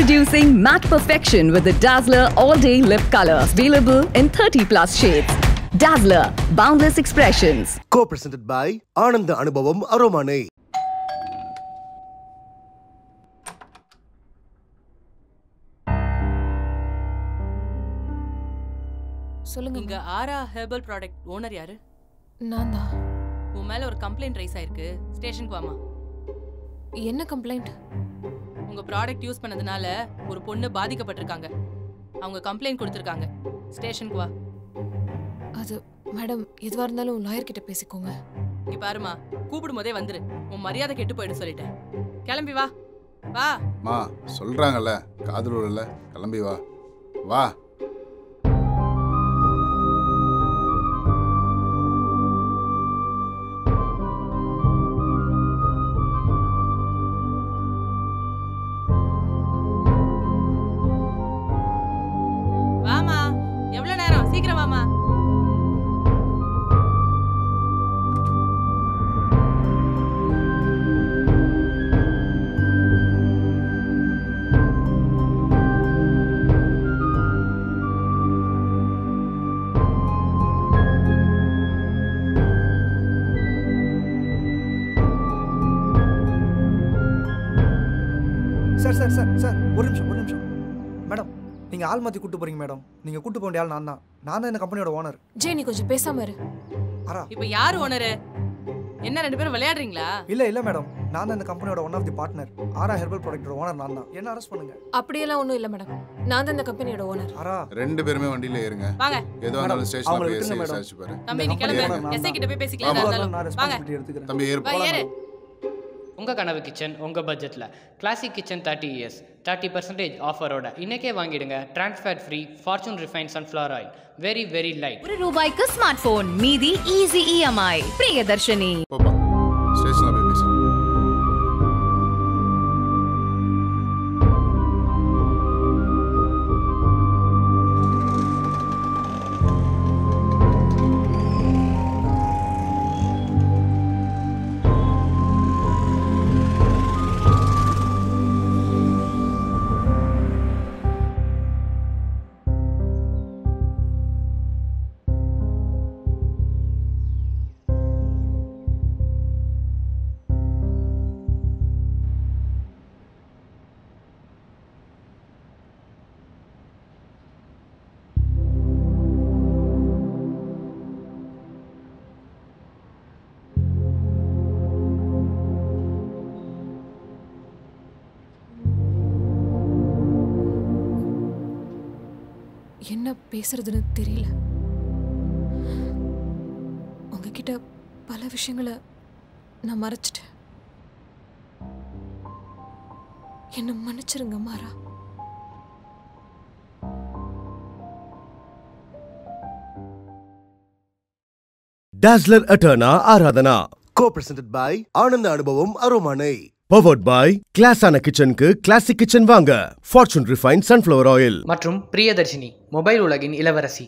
Introducing Matte Perfection with the Dazzler All Day Lip Color. Available in 30 plus shades. Dazzler, Boundless Expressions. Co-presented by Ananda Anubhavam Aromane. சொல்லுங்க. இங்க ஆரா herbal product owner யாரு? நான் தான். உன் மேல ஒரு கம்ப்ளைண்ட் ரைஸ் ஆயிருக்கு. ஸ்டேஷனுக்கு வாமா. என்ன கம்ப்ளைண்ட்? உங்க ப்ராடக்ட் யூஸ் பண்ணதுனால ஒரு பொண்ணு பாதிக்கப்பட்டிருக்காங்க. அவங்க கம்ப்ளைண்ட் கொடுத்திருக்காங்க. ஸ்டேஷனுக்கு வா. அது மேடம், எதுவா இருந்தாலும் லாயர் கிட்ட பேசிக்கோங்க. நீ பாருமா, கூப்பிடும் போதே வந்துரு. உன் மரியாதை கெட்டு போயிடு சொல்லிட்டேன். கிளம்பி வா. வா. மா சொல்றாங்கல்ல, காதல் இல்ல, கிளம்பி வா. வா. வாமா. எவ்வளவு நேரம்? சீக்கிரம் வாமா. சார் ஒரு நிமிஷம் மேடம், நீங்க ஆள் மாத்தி கூட்டு போறீங்க மேடம். நீங்க கூட்டு போக வேண்டிய ஆள் நான் தான் இந்த கம்பெனியோட ஓனர். ஜே, நீ கொஞ்சம் பேசாம இரு. அரா, இப்போ யார் ஓனர்? என்ன ரெண்டு பேரும் விளையாடுறீங்களா? இல்ல மேடம், நான் தான் இந்த கம்பெனியோட ஒன் ஆஃப் தி பார்ட்னர். ஆரா ஹெர்பல் ப்ராடக்ட்டோட ஓனர் நான் தான். என்ன அரெஸ்ட் பண்ணுங்க. அப்படியெல்லாம் ஒண்ணும் இல்ல மேடம், நான் தான் இந்த கம்பெனியோட ஓனர். அரா, ரெண்டு பேருமே வண்டியில ஏறுங்க. வாங்க. ஏதோ அந்த ஸ்டேஷன்ல போய் விசாரிச்சு பாரு. தம்பி நீ கிளம்பு. எஸ்ஐ கிட்ட போய் பேசிக்கலாம். நான் வாங்க. ரெஸ்பான்சிபிலிட்டி எடுத்துக்கிறேன். தம்பி ஏறு. வா ஏறு. உங்கள் கனவு கிச்சன் உங்கள் பட்ஜெட்டில் கிளாசிக் கிச்சன் 30 years 30% ஆஃபரோட இன்னைக்கே வாங்கிடுங்க. Transfer free Fortune refine sunflower oil. Very very light. ₹1 smart phone, மீதி ஈஸி EMI. பிரியதர்ஷினி. போப்பா, ஸ்டேஷன்ல போய் பேசு. என்ன பேசுறதுன்னு தெரியல. உங்ககிட்ட பல விஷயங்களை நான் மறைச்சிட்டேன். என்ன மன்னிச்சிருங்க மாறா. Dazzler Eterna Aradhana. Co-presented by Ananda Anubhavam Aromane. Powered by Classana Kitchen-க்கு Classic Kitchen வாங்க. Fortune Refined Sunflower Oil. மற்றும் பிரியதர்ஷினி மொபைல் உலகின் இளவரசி.